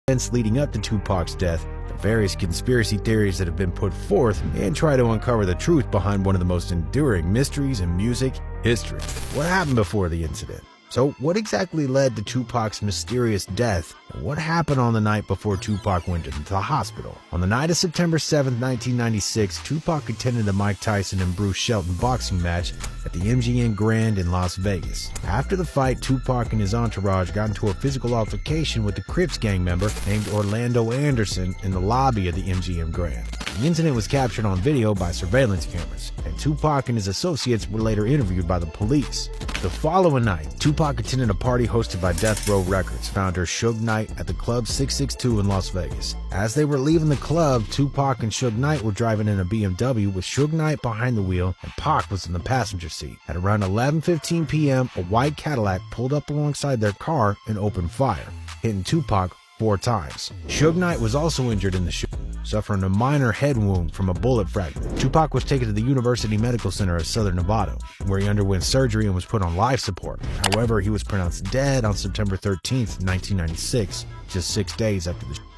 events leading up to Tupac's death, the various conspiracy theories that have been put forth, and try to uncover the truth behind one of the most enduring mysteries in music history. What happened before the incident? So what exactly led to Tupac's mysterious death, and what happened on the night before Tupac went into the hospital? On the night of September 7, 1996, Tupac attended the Mike Tyson and Bruce Shelton boxing match at the MGM Grand in Las Vegas. After the fight, Tupac and his entourage got into a physical altercation with the Crips gang member named Orlando Anderson in the lobby of the MGM Grand. The incident was captured on video by surveillance cameras, and Tupac and his associates were later interviewed by the police. The following night, Tupac attended a party hosted by Death Row Records founder Suge Knight at the Club 662 in Las Vegas. As they were leaving the club, Tupac and Suge Knight were driving in a BMW with Suge Knight behind the wheel and Pac was in the passenger seat. At around 11:15 p.m., a white Cadillac pulled up alongside their car and opened fire, hitting Tupac 4 times. Suge Knight was also injured in the shooting, suffering a minor head wound from a bullet fragment. Tupac was taken to the University Medical Center of Southern Nevada, where he underwent surgery and was put on life support. However, he was pronounced dead on September 13th, 1996, just 6 days after the shooting.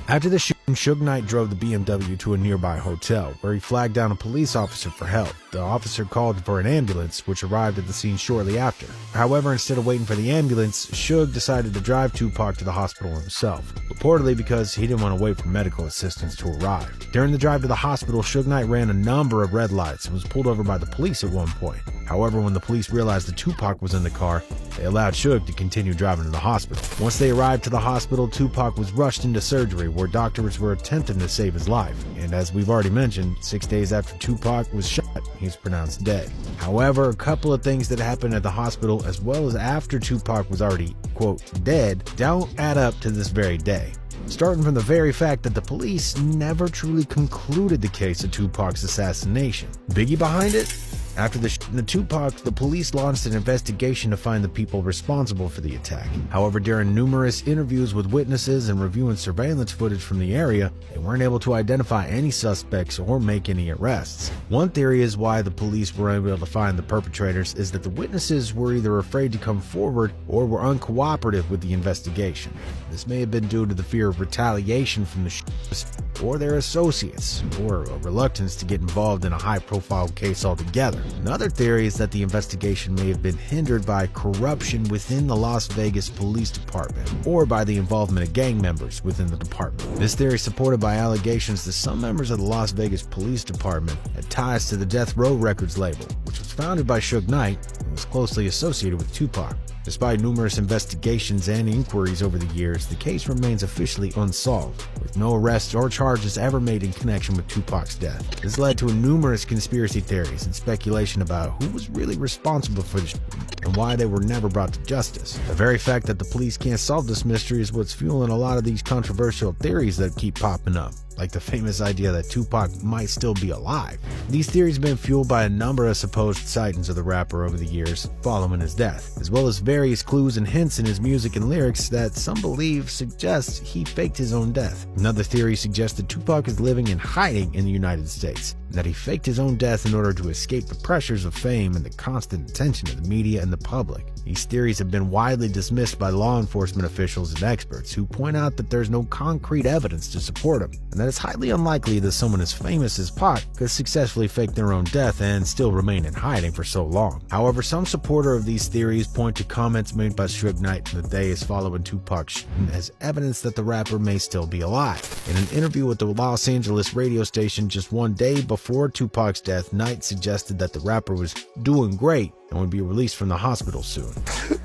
After the shooting, Suge Knight drove the BMW to a nearby hotel, where he flagged down a police officer for help. The officer called for an ambulance, which arrived at the scene shortly after. However, instead of waiting for the ambulance, Suge decided to drive Tupac to the hospital himself, reportedly because he didn't want to wait for medical assistance to arrive. During the drive to the hospital, Suge Knight ran a number of red lights and was pulled over by the police at one point. However, when the police realized that Tupac was in the car, they allowed Suge to continue driving to the hospital. Once they arrived to the hospital, Tupac was rushed into surgery, where doctors were attempting to save his life. And as we've already mentioned, 6 days after Tupac was shot, he was pronounced dead. However, a couple of things that happened at the hospital, as well as after Tupac was already, quote, dead, don't add up to this very day. Starting from the very fact that the police never truly concluded the case of Tupac's assassination. Biggie behind it? After the shooting of Tupac, the police launched an investigation to find the people responsible for the attack. However, during numerous interviews with witnesses and reviewing surveillance footage from the area, they weren't able to identify any suspects or make any arrests. One theory is why the police were able to find the perpetrators is that the witnesses were either afraid to come forward or were uncooperative with the investigation. This may have been due to the fear of retaliation from the shooters or their associates, or a reluctance to get involved in a high-profile case altogether. Another theory is that the investigation may have been hindered by corruption within the Las Vegas Police Department, or by the involvement of gang members within the department. This theory is supported by allegations that some members of the Las Vegas Police Department had ties to the Death Row Records label, which was founded by Suge Knight and was closely associated with Tupac. Despite numerous investigations and inquiries over the years, the case remains officially unsolved, with no arrests or charges ever made in connection with Tupac's death. This led to numerous conspiracy theories and speculation about who was really responsible for the shooting and why they were never brought to justice. The very fact that the police can't solve this mystery is what's fueling a lot of these controversial theories that keep popping up, like the famous idea that Tupac might still be alive. These theories have been fueled by a number of supposed sightings of the rapper over the years following his death, as well as various clues and hints in his music and lyrics that some believe suggests he faked his own death. Another theory suggests that Tupac is living in hiding in the United States, and that he faked his own death in order to escape the pressures of fame and the constant attention of the media and the public. These theories have been widely dismissed by law enforcement officials and experts, who point out that there's no concrete evidence to support them, and that it's highly unlikely that someone as famous as Pac could successfully fake their own death and still remain in hiding for so long. However, some supporter of these theories point to comments made by Suge Knight in the days following Tupac's shooting as evidence that the rapper may still be alive. In an interview with the Los Angeles radio station just one day before Tupac's death, Knight suggested that the rapper was doing great and would be released from the hospital soon.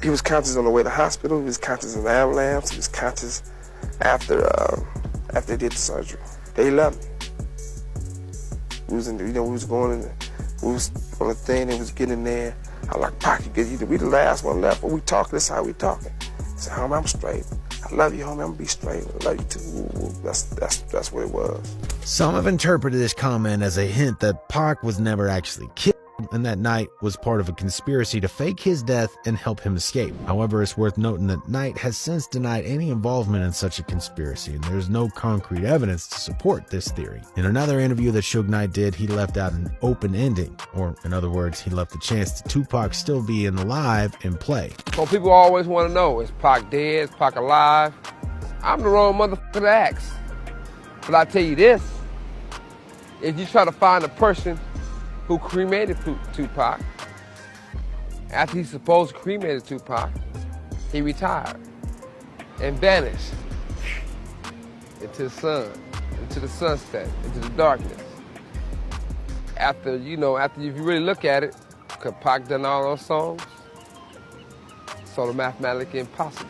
He was conscious on the way to the hospital, he was conscious in the ambulance, he was conscious after they did the surgery. They left me. We was going in, we was on the thing, and was getting there. I was like, Pac, we the last one left, but we talking, this how we talking. I said, homie, I'm straight. I love you, homie, I'm gonna be straight. I love you too. That's what it was. Some have interpreted this comment as a hint that Pac was never actually killed, and that Knight was part of a conspiracy to fake his death and help him escape. However, it's worth noting that Knight has since denied any involvement in such a conspiracy, and there's no concrete evidence to support this theory. In another interview that Suge Knight did, he left out an open ending, or in other words, he left the chance to Tupac still being alive in play. Well, people always want to know, is Pac dead? Is Pac alive? I'm the wrong motherfucker to ask. But I tell you this, if you try to find a person who cremated Tupac, after he supposed cremated Tupac, he retired and vanished into the sun, into the sunset, into the darkness. After, you know, if you really look at it, could Pac done all those songs? Sort of mathematically impossible.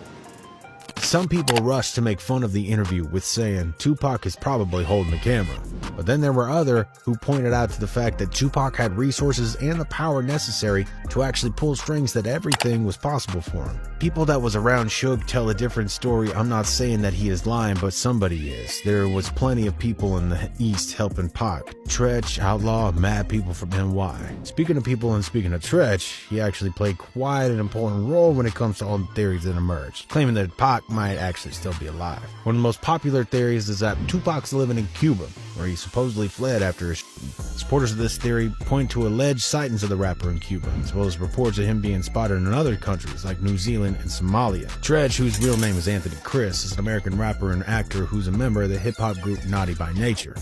Some people rushed to make fun of the interview with saying Tupac is probably holding the camera. But then there were others who pointed out to the fact that Tupac had resources and the power necessary to actually pull strings, that everything was possible for him. People that was around Suge tell a different story. I'm not saying that he is lying, but somebody is. There was plenty of people in the East helping Pac. Treach, Outlaw, mad people from NY. Speaking of people and speaking of Treach, he actually played quite an important role when it comes to all the theories that emerged, claiming that Pac might actually still be alive. One of the most popular theories is that Tupac's living in Cuba, where he supposedly fled after his shooting. Supporters of this theory point to alleged sightings of the rapper in Cuba, as well as reports of him being spotted in other countries like New Zealand and Somalia. Treach, whose real name is Anthony Chris, is an American rapper and actor who's a member of the hip-hop group Naughty by Nature.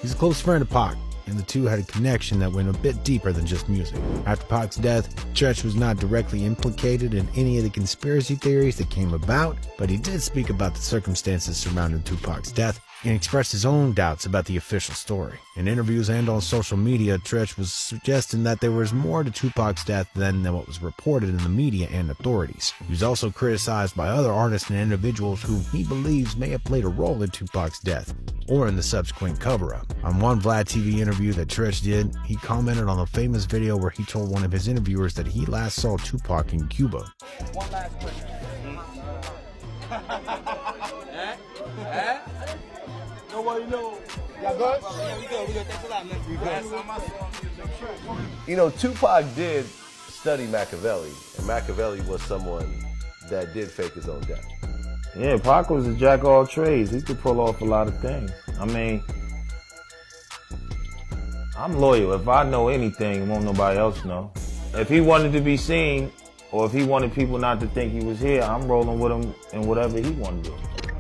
He's a close friend of Pac, and the two had a connection that went a bit deeper than just music. After Pac's death, Treach was not directly implicated in any of the conspiracy theories that came about, but he did speak about the circumstances surrounding Tupac's death and expressed his own doubts about the official story. In interviews and on social media, Treach was suggesting that there was more to Tupac's death than what was reported in the media and authorities. He was also criticized by other artists and individuals whom he believes may have played a role in Tupac's death or in the subsequent cover-up. On one Vlad TV interview that Treach did, he commented on a famous video where he told one of his interviewers that he last saw Tupac in Cuba. One last question. Nobody knows. Y'all good? Yeah, we good. Thanks a lot, man. We good. You know, Tupac did study Machiavelli, and Machiavelli was someone that did fake his own death. Yeah, Pac was a jack of all trades. He could pull off a lot of things. I mean, I'm loyal. If I know anything, won't nobody else know. If he wanted to be seen, or if he wanted people not to think he was here, I'm rolling with him in whatever he wanted to do.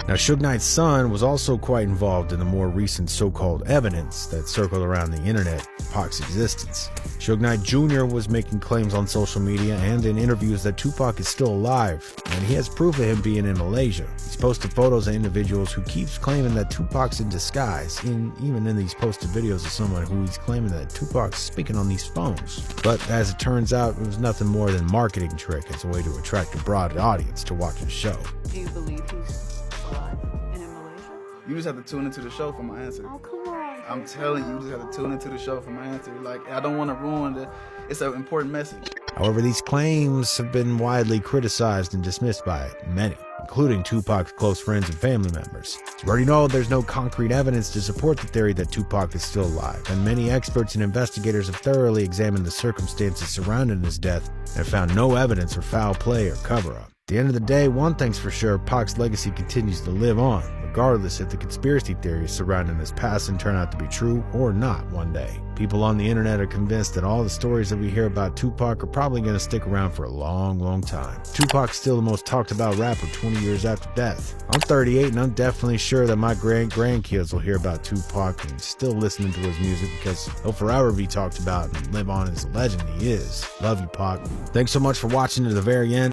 Now, Suge Knight's son was also quite involved in the more recent so-called evidence that circled around the internet of Pac's existence. Suge Knight Jr. was making claims on social media and in interviews that Tupac is still alive, and he has proof of him being in Malaysia. He's posted photos of individuals who keeps claiming that Tupac's in disguise, even in these posted videos of someone who he's claiming that Tupac's speaking on these phones. But as it turns out, it was nothing more than a marketing trick as a way to attract a broad audience to watch his show. Do you believe he's alive and in Malaysia? You just have to tune into the show for my answer. Oh, come on. I'm telling you, you just have to tune into the show for my answer. Like, I don't want to ruin it. It's an important message. However, these claims have been widely criticized and dismissed by many, including Tupac's close friends and family members. As we already know, there's no concrete evidence to support the theory that Tupac is still alive, and many experts and investigators have thoroughly examined the circumstances surrounding his death and have found no evidence for foul play or cover-up. At the end of the day, one thing's for sure, Pac's legacy continues to live on, regardless if the conspiracy theories surrounding his passing turn out to be true or not one day. People on the internet are convinced that all the stories that we hear about Tupac are probably going to stick around for a long, long time. Tupac's still the most talked about rapper 20 years after death. I'm 38 and I'm definitely sure that my grandkids will hear about Tupac and still listening to his music because he'll forever be talked about and live on as a legend he is. Love you, Pac. Thanks so much for watching to the very end.